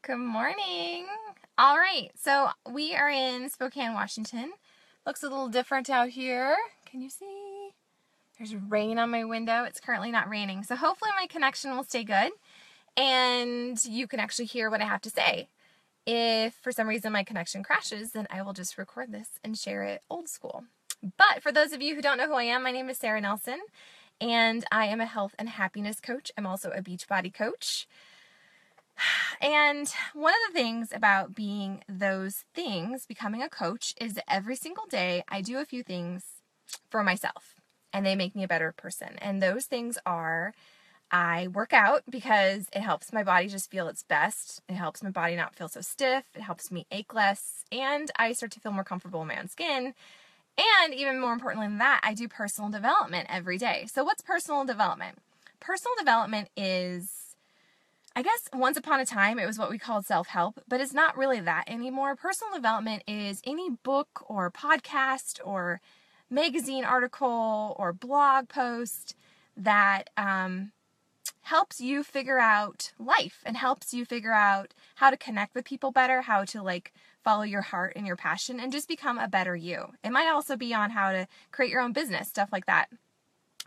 Good morning. All right, so we are in Spokane, Washington. Looks a little different out here. Can you see? There's rain on my window. It's currently not raining, so hopefully my connection will stay good and you can actually hear what I have to say. If for some reason my connection crashes, then I will just record this and share it old school. But for those of you who don't know who I am, my name is Sarah Nelson, and I am a health and happiness coach. I'm also a Beachbody coach. And one of the things about being those things, becoming a coach, is that every single day I do a few things for myself and they make me a better person. And those things are, I work out because it helps my body just feel its best. It helps my body not feel so stiff. It helps me ache less. And I start to feel more comfortable in my own skin. And even more importantly than that, I do personal development every day. So what's personal development? Personal development is, I guess once upon a time, it was what we called self-help, but it's not really that anymore. Personal development is any book or podcast or magazine article or blog post that helps you figure out life and helps you figure out how to connect with people better, how to follow your heart and your passion and just become a better you. It might also be on how to create your own business, stuff like that.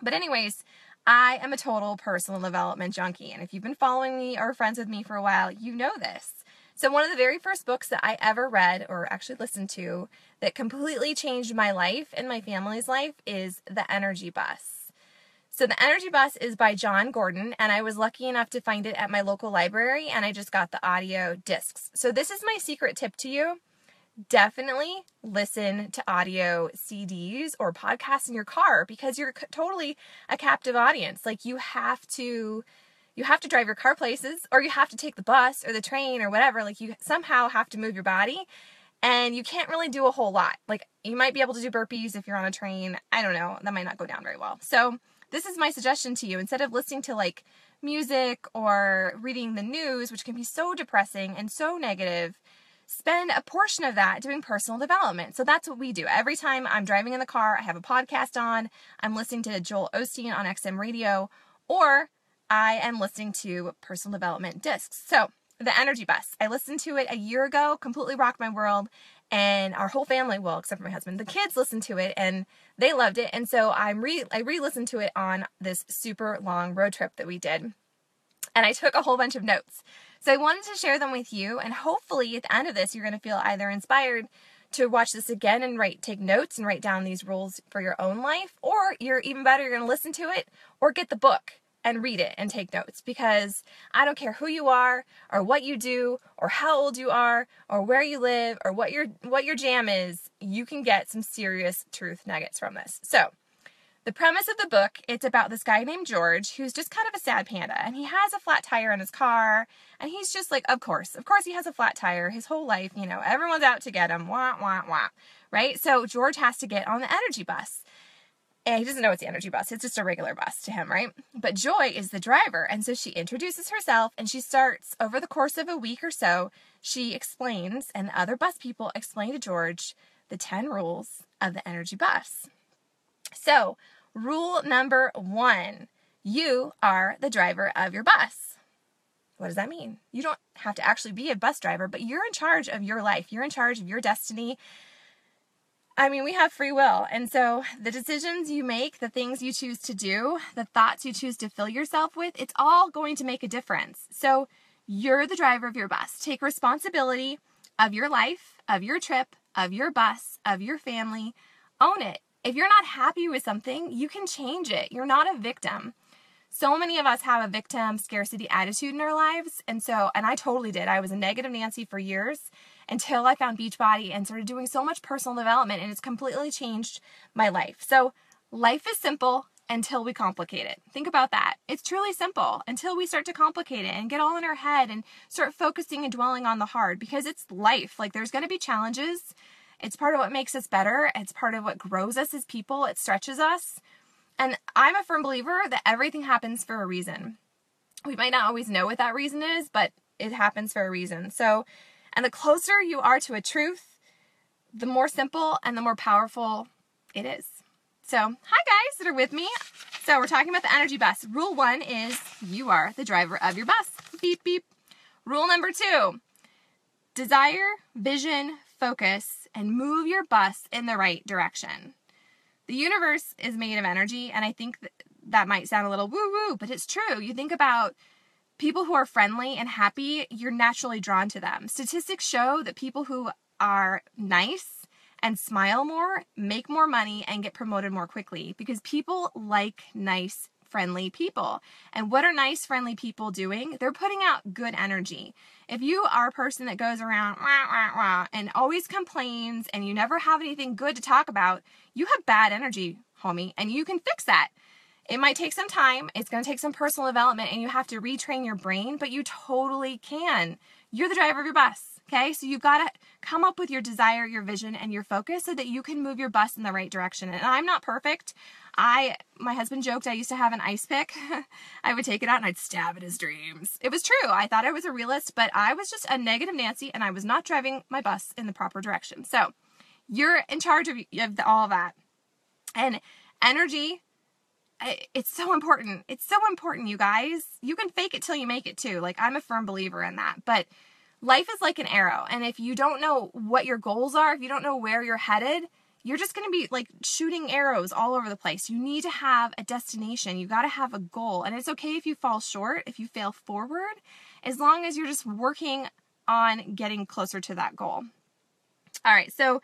But anyways, I am a total personal development junkie, and if you've been following me or friends with me for a while, you know this. So one of the very first books that I ever read or actually listened to that completely changed my life and my family's life is The Energy Bus. So The Energy Bus is by Jon Gordon, and I was lucky enough to find it at my local library, and I just got the audio discs. So this is my secret tip to you. Definitely listen to audio CDs or podcasts in your car because you're totally a captive audience. You have to drive your car places, or you have to take the bus or the train or whatever. You somehow have to move your body, and you can't really do a whole lot. You might be able to do burpees if you're on a train. I don't know. That might not go down very well. So this is my suggestion to you. Instead of listening to music or reading the news, which can be so depressing and so negative, spend a portion of that doing personal development. So that's what we do. Every time I'm driving in the car, I have a podcast on, I'm listening to Joel Osteen on XM radio, or I am listening to personal development discs. So The Energy Bus, I listened to it a year ago, completely rocked my world, and our whole family, well, except for my husband, the kids listened to it and they loved it. And so I re-listened to it on this super long road trip that we did. And I took a whole bunch of notes. So I wanted to share them with you, and hopefully at the end of this, you're going to feel either inspired to watch this again and take notes and write down these rules for your own life, or you're even better, you're going to listen to it or get the book and read it and take notes, because I don't care who you are or what you do or how old you are or where you live or what your jam is, you can get some serious truth nuggets from this. So the premise of the book, it's about this guy named George who's just kind of a sad panda, and he has a flat tire in his car, and he's just of course he has a flat tire his whole life, everyone's out to get him, wah, wah, wah, right? So George has to get on the energy bus, and he doesn't know it's the energy bus, it's just a regular bus to him, right? But Joy is the driver, and so she introduces herself, and she starts, over the course of a week or so, she explains, and the other bus people explain to George the 10 rules of the energy bus. So, rule number 1, you are the driver of your bus. What does that mean? You don't have to actually be a bus driver, but you're in charge of your life. You're in charge of your destiny. I mean, we have free will. And so the decisions you make, the things you choose to do, the thoughts you choose to fill yourself with, it's all going to make a difference. So you're the driver of your bus. Take responsibility of your life, of your trip, of your bus, of your family. Own it. If you're not happy with something, you can change it. You're not a victim. So many of us have a victim scarcity attitude in our lives. And I totally did. I was a negative Nancy for years until I found Beachbody and started doing so much personal development, and it's completely changed my life. So life is simple until we complicate it. Think about that. It's truly simple until we start to complicate it and get all in our head and start focusing and dwelling on the hard, because it's life. There's going to be challenges. It's part of what makes us better. It's part of what grows us as people. It stretches us. And I'm a firm believer that everything happens for a reason. We might not always know what that reason is, but it happens for a reason. So, and the closer you are to a truth, the more simple and the more powerful it is. So, hi guys that are with me. So we're talking about the energy bus. Rule 1 is you are the driver of your bus. Beep, beep. Rule number 2, Desire, vision, focus, and move your bus in the right direction. The universe is made of energy, and I think that might sound a little woo-woo, but it's true. You think about people who are friendly and happy, you're naturally drawn to them. Statistics show that people who are nice and smile more make more money and get promoted more quickly because people like nice, friendly people. And what are nice, friendly people doing? They're putting out good energy. If you are a person that goes around wah, wah, wah, and always complains and you never have anything good to talk about, you have bad energy, homie, and you can fix that. It might take some time. It's going to take some personal development and you have to retrain your brain, but you totally can. You're the driver of your bus. Okay, so you've got to come up with your desire, your vision, and your focus so that you can move your bus in the right direction. And I'm not perfect. My husband joked I used to have an ice pick. I would take it out and I'd stab at his dreams. It was true. I thought I was a realist, but I was just a negative Nancy and I was not driving my bus in the proper direction. So you're in charge of all of that. And energy, it's so important. It's so important, you guys. You can fake it till you make it too. Like, I'm a firm believer in that. But life is like an arrow. And if you don't know what your goals are, if you don't know where you're headed, you're just going to be like shooting arrows all over the place. You need to have a destination. You got to have a goal. And it's okay if you fall short, if you fail forward, as long as you're just working on getting closer to that goal. All right. So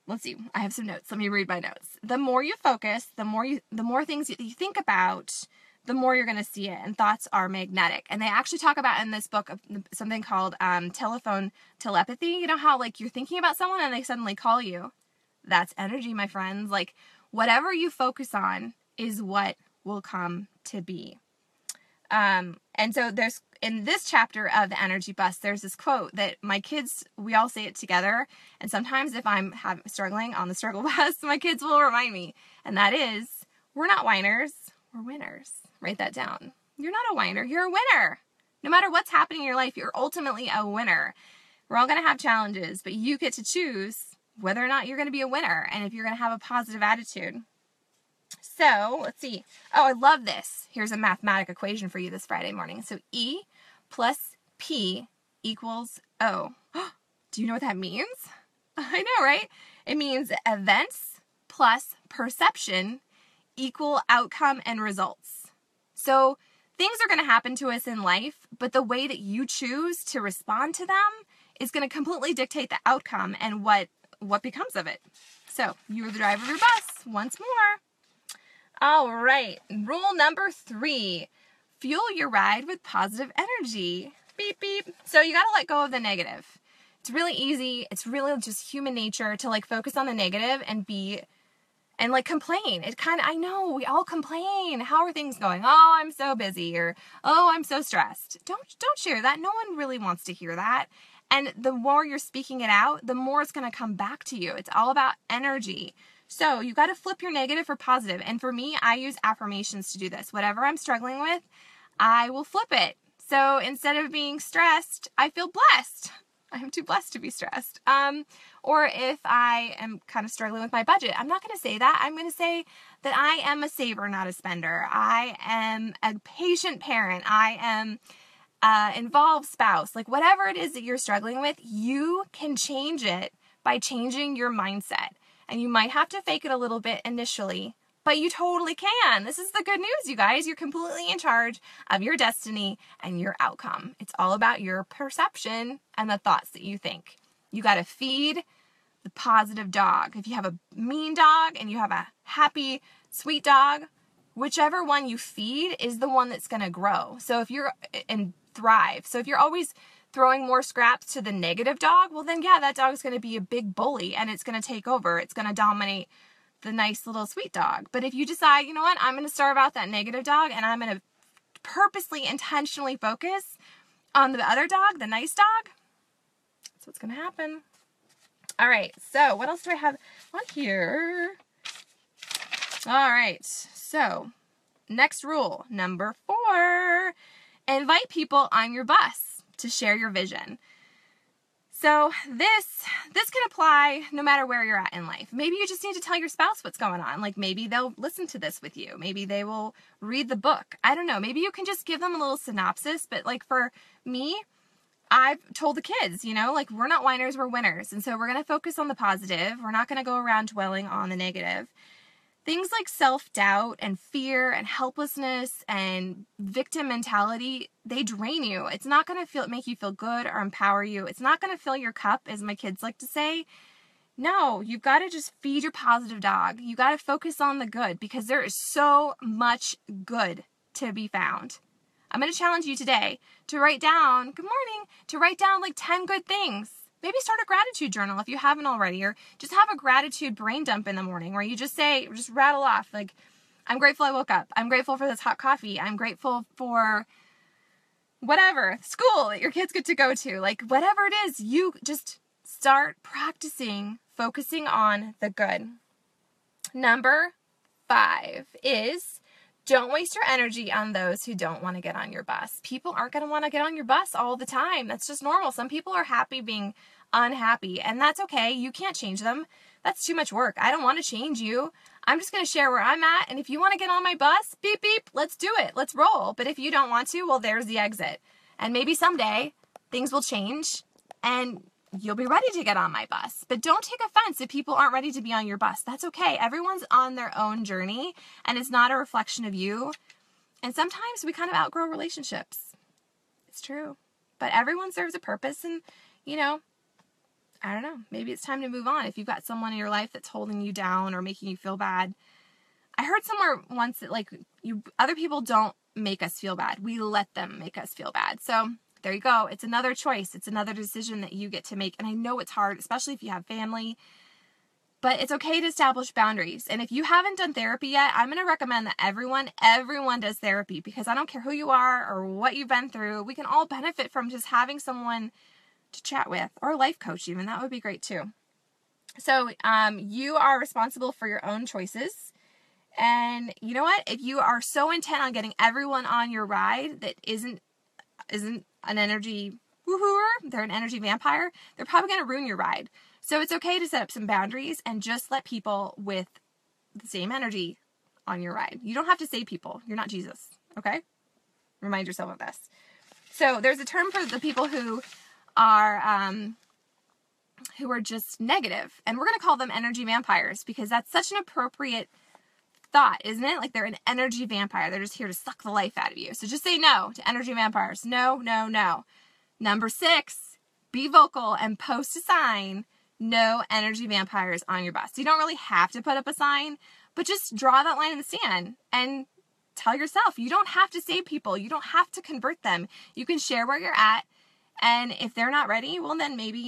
let's see. I have some notes. Let me read my notes. The more you focus, the more things you think about, the more you're going to see it. And thoughts are magnetic. And they actually talk about in this book something called telephone telepathy. You know how like you're thinking about someone and they suddenly call you? That's energy, my friends. Like whatever you focus on is what will come to be. And so there's in this chapter of the energy bus, there's this quote that my kids, we all say it together. And sometimes if I'm struggling on the struggle bus, my kids will remind me. And that is, we're not whiners, we're winners. Write that down. You're not a whiner, you're a winner. No matter what's happening in your life, you're ultimately a winner. We're all going to have challenges, but you get to choose whether or not you're going to be a winner and if you're going to have a positive attitude. So let's see. Oh, I love this. Here's a mathematic equation for you this Friday morning. So E plus P equals O. Do you know what that means? I know, right? It means events plus perception equal outcome and results. So things are going to happen to us in life, but the way that you choose to respond to them is going to completely dictate the outcome and what becomes of it. So you're the driver of your bus once more. All right. Rule number 3, fuel your ride with positive energy. Beep, beep. So you got to let go of the negative. It's really easy. It's really just human nature to like focus on the negative and like complain. I know we all complain. How are things going? Oh, I'm so busy, or oh, I'm so stressed. Don't share that. No one really wants to hear that. And the more you're speaking it out, the more it's going to come back to you. It's all about energy. So you got to flip your negative for positive. And for me, I use affirmations to do this. Whatever I'm struggling with, I will flip it. So instead of being stressed, I feel blessed. I'm too blessed to be stressed. Or if I am kind of struggling with my budget, I'm not going to say that. I'm going to say that I am a saver, not a spender. I am a patient parent. I am involved spouse. Like whatever it is that you're struggling with, you can change it by changing your mindset. And you might have to fake it a little bit initially, but you totally can. This is the good news, you guys. You're completely in charge of your destiny and your outcome. It's all about your perception and the thoughts that you think. You got to feed the positive dog. If you have a mean dog and you have a happy, sweet dog, whichever one you feed is the one that's going to grow. So if you're and thrive. So if you're always throwing more scraps to the negative dog, well then yeah, that dog's going to be a big bully and it's going to take over. It's going to dominate the nice little sweet dog. But if you decide, you know what, I'm going to starve out that negative dog and I'm going to purposely, intentionally focus on the other dog, the nice dog, that's what's going to happen. All right, so what else do I have on here? All right, so next rule, number 4, invite people on your bus to share your vision. So this can apply no matter where you're at in life. Maybe you just need to tell your spouse what's going on. Like maybe they'll listen to this with you. Maybe they will read the book. I don't know. Maybe you can just give them a little synopsis. But like for me, I've told the kids, you know, like, we're not whiners, we're winners. And so we're going to focus on the positive. We're not going to go around dwelling on the negative. Things like self-doubt and fear and helplessness and victim mentality, they drain you. It's not going to make you feel good or empower you. It's not going to fill your cup, as my kids like to say. No, you've got to just feed your positive dog. You got to focus on the good, because there is so much good to be found. I'm going to challenge you today to write down, good morning, to write down like 10 good things. Maybe start a gratitude journal if you haven't already, or just have a gratitude brain dump in the morning where you just rattle off, like, I'm grateful I woke up. I'm grateful for this hot coffee. I'm grateful for whatever, school that your kids get to go to. Like, whatever it is, you just start practicing focusing on the good. Number 5 is, don't waste your energy on those who don't want to get on your bus. People aren't going to want to get on your bus all the time. That's just normal. Some people are happy being unhappy, and that's okay. You can't change them. That's too much work. I don't want to change you. I'm just going to share where I'm at, and if you want to get on my bus, beep, beep, let's do it. Let's roll. But if you don't want to, well, there's the exit. And maybe someday things will change, and you'll be ready to get on my bus. But don't take offense if people aren't ready to be on your bus. That's okay. Everyone's on their own journey, and it's not a reflection of you. And sometimes we kind of outgrow relationships. It's true. But everyone serves a purpose, and, you know, I don't know, maybe it's time to move on if you've got someone in your life that's holding you down or making you feel bad. I heard somewhere once that, like, other people don't make us feel bad. We let them make us feel bad. So there you go. It's another choice. It's another decision that you get to make. And I know it's hard, especially if you have family, but it's okay to establish boundaries. And if you haven't done therapy yet, I'm going to recommend that everyone does therapy, because I don't care who you are or what you've been through. We can all benefit from just having someone to chat with, or a life coach even. That would be great too. So you are responsible for your own choices. And you know what? If you are so intent on getting everyone on your ride that isn't an energy woohooer, they're an energy vampire, they're probably going to ruin your ride. So it's okay to set up some boundaries and just let people with the same energy on your ride. You don't have to save people. You're not Jesus, okay? Remind yourself of this. So there's a term for the people who are just negative, and we're going to call them energy vampires, because that's such an appropriate thought, isn't it? Like, they're an energy vampire. They're just here to suck the life out of you. So just say no to energy vampires. No, no, no. Number 6, be vocal and post a sign, no energy vampires on your bus. You don't really have to put up a sign, but just draw that line in the sand and tell yourself, you don't have to save people. You don't have to convert them. You can share where you're at. And if they're not ready, well, then maybe,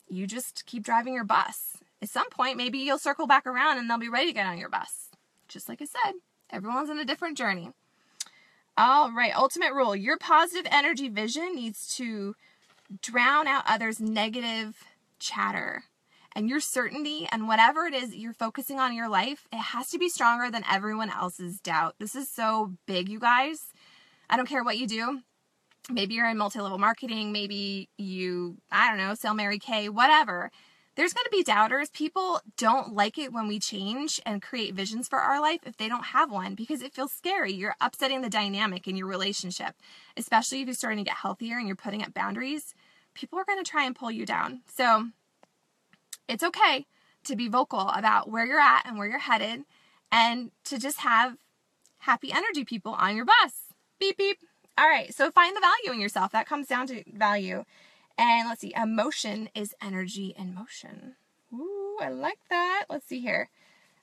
you just keep driving your bus. At some point, maybe you'll circle back around and they'll be ready to get on your bus. Just like I said, everyone's on a different journey. All right, ultimate rule. Your positive energy vision needs to drown out others' negative chatter. And your certainty and whatever it is that you're focusing on in your life, it has to be stronger than everyone else's doubt. This is so big, you guys. I don't care what you do. Maybe you're in multi-level marketing. Maybe you, sell Mary Kay, whatever. There's going to be doubters. People don't like it when we change and create visions for our life if they don't have one, because it feels scary. You're upsetting the dynamic in your relationship, especially if you're starting to get healthier and you're putting up boundaries. People are going to try and pull you down. So it's okay to be vocal about where you're at and where you're headed, and to just have happy energy people on your bus. Beep, beep. All right. So find the value in yourself. That comes down to value. And let's see, emotion is energy in motion. Ooh, I like that. Let's see here.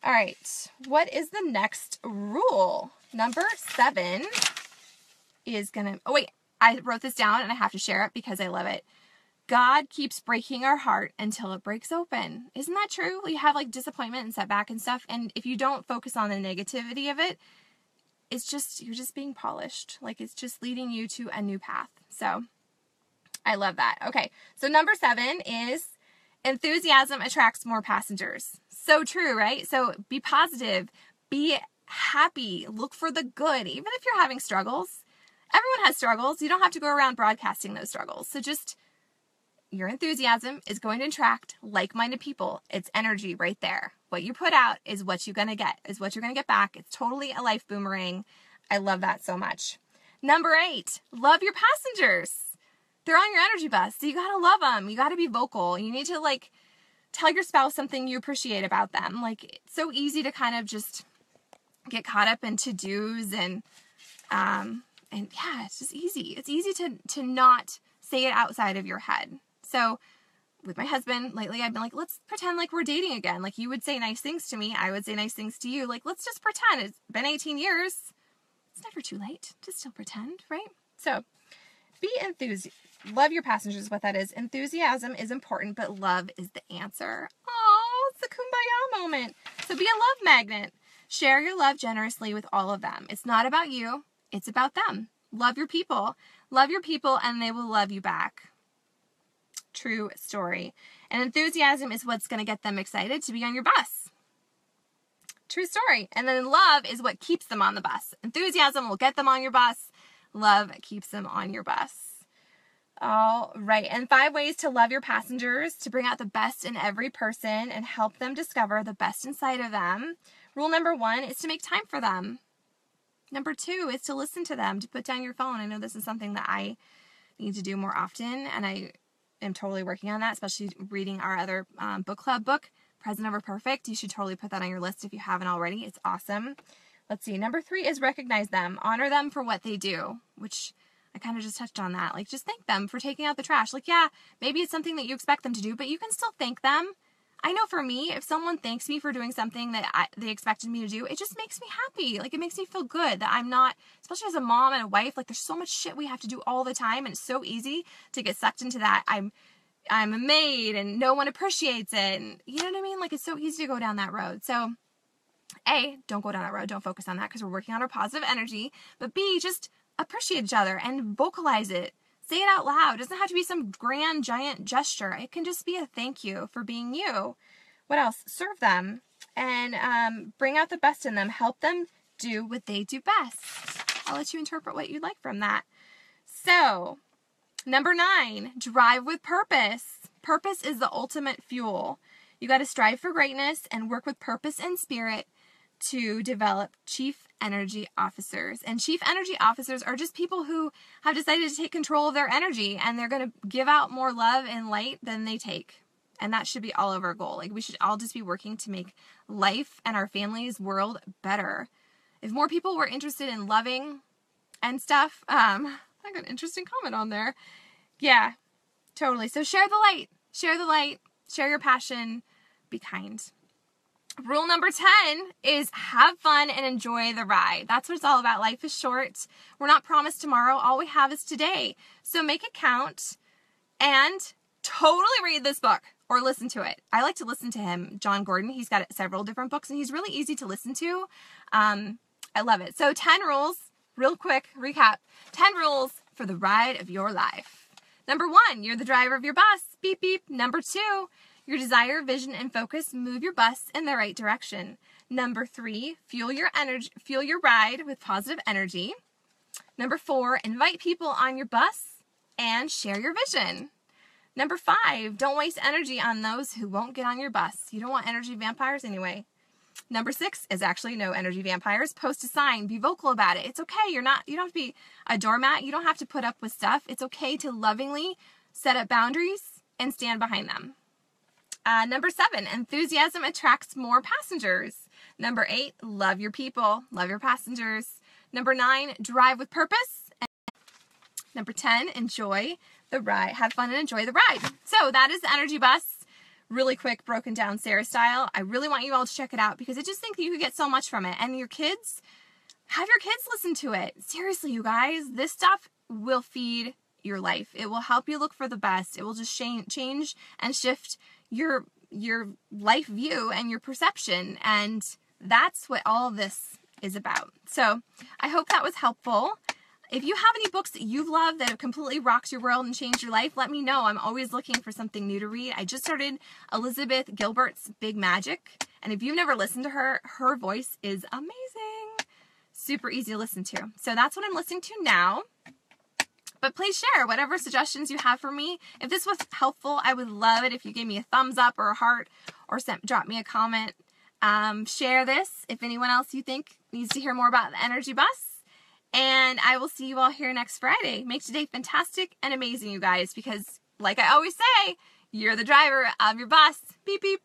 All right, what is the next rule? Number 7 is I wrote this down and I have to share it because I love it. God keeps breaking our heart until it breaks open. Isn't that true? You have like disappointment and setback and stuff. And if you don't focus on the negativity of it, you're just being polished. Like, it's just leading you to a new path. So I love that. Okay, so number 7 is enthusiasm attracts more passengers. So true, right? So be positive, be happy, look for the good, even if you're having struggles. Everyone has struggles. You don't have to go around broadcasting those struggles. So just, your enthusiasm is going to attract like-minded people. It's energy right there. What you put out is what you're going to get, back. It's totally a life boomerang. I love that so much. Number 8, love your passengers. they're on your energy bus. So you got to love them. You got to be vocal. You need to like tell your spouse something you appreciate about them. Like, it's so easy to kind of just get caught up in to-dos and yeah, it's just easy. It's easy to not say it outside of your head. So with my husband lately, I've been like, let's pretend like we're dating again. Like, you would say nice things to me. I would say nice things to you. Like, let's just pretend. It's been 18 years. It's never too late to still pretend, right? So be enthusiastic. Love your passengers, what that is. Enthusiasm is important, but love is the answer. Oh, it's the kumbaya moment. So be a love magnet. Share your love generously with all of them. It's not about you. It's about them. Love your people. Love your people, and they will love you back. True story. And enthusiasm is what's going to get them excited to be on your bus. True story. And then love is what keeps them on the bus. Enthusiasm will get them on your bus. Love keeps them on your bus. All right. And 5 ways to love your passengers, to bring out the best in every person and help them discover the best inside of them. Rule number 1 is to make time for them. Number 2 is to listen to them, to put down your phone. I know this is something that I need to do more often, and I am totally working on that, especially reading our other book club book, Present Over Perfect. You should totally put that on your list if you haven't already. It's awesome. Let's see. Number 3 is recognize them. Honor them for what they do, which I kind of just touched on that. Like, just thank them for taking out the trash. Like, yeah, maybe it's something that you expect them to do, but you can still thank them. I know for me, if someone thanks me for doing something that they expected me to do, it just makes me happy. Like, it makes me feel good that I'm not, especially as a mom and a wife, like, there's so much shit we have to do all the time, and it's so easy to get sucked into that. I'm a maid and no one appreciates it. And you know what I mean? Like, it's so easy to go down that road. So A, don't go down that road. Don't focus on that because we're working on our positive energy. But B, just appreciate each other and vocalize it. Say it out loud. It doesn't have to be some grand, giant gesture. It can just be a thank you for being you. What else? Serve them and bring out the best in them. Help them do what they do best. I'll let you interpret what you'd like from that. So, number 9, drive with purpose. Purpose is the ultimate fuel. You got to strive for greatness and work with purpose and spirit to develop chief energy officers. And chief energy officers are just people who have decided to take control of their energy, and they're going to give out more love and light than they take. And that should be all of our goal. Like, we should all just be working to make life and our family's world better. If more people were interested in loving and stuff, I got an interesting comment on there. Yeah, totally. So share the light, share your passion, be kind. Rule number 10 is have fun and enjoy the ride. That's what it's all about. Life is short. We're not promised tomorrow. All we have is today. So make it count and totally read this book or listen to it. I like to listen to him, John Gordon. He's got several different books and he's really easy to listen to. I love it. So 10 rules, real quick recap. 10 rules for the ride of your life. Number 1, you're the driver of your bus. Beep, beep. Number 2, your desire, vision, and focus move your bus in the right direction. Number 3, fuel your ride with positive energy. Number 4, invite people on your bus and share your vision. Number 5, don't waste energy on those who won't get on your bus. You don't want energy vampires anyway. Number 6 is actually no energy vampires. Post a sign. Be vocal about it. It's okay. You don't have to be a doormat. You don't have to put up with stuff. It's okay to lovingly set up boundaries and stand behind them. Number 7, enthusiasm attracts more passengers. Number 8, love your people, love your passengers. Number 9, drive with purpose. And number 10, enjoy the ride. Have fun and enjoy the ride. So that is the Energy Bus, really quick, broken down Sarah style. I really want you all to check it out because I just think that you could get so much from it. And your kids, have your kids listen to it. Seriously, you guys, this stuff will feed your life. It will help you look for the best. It will just change and shift your life view and your perception, and that's what all of this is about. So I hope that was helpful. If you have any books that you've loved that have completely rocked your world and changed your life, let me know. I'm always looking for something new to read. I just started Elizabeth Gilbert's Big Magic, and if you've never listened to her, her voice is amazing. Super easy to listen to. So that's what I'm listening to now. But please share whatever suggestions you have for me. If this was helpful, I would love it if you gave me a thumbs up or a heart or drop me a comment. Share this if anyone else you think needs to hear more about the Energy Bus. And I will see you all here next Friday. Make today fantastic and amazing, you guys, because like I always say, you're the driver of your bus. Beep, beep.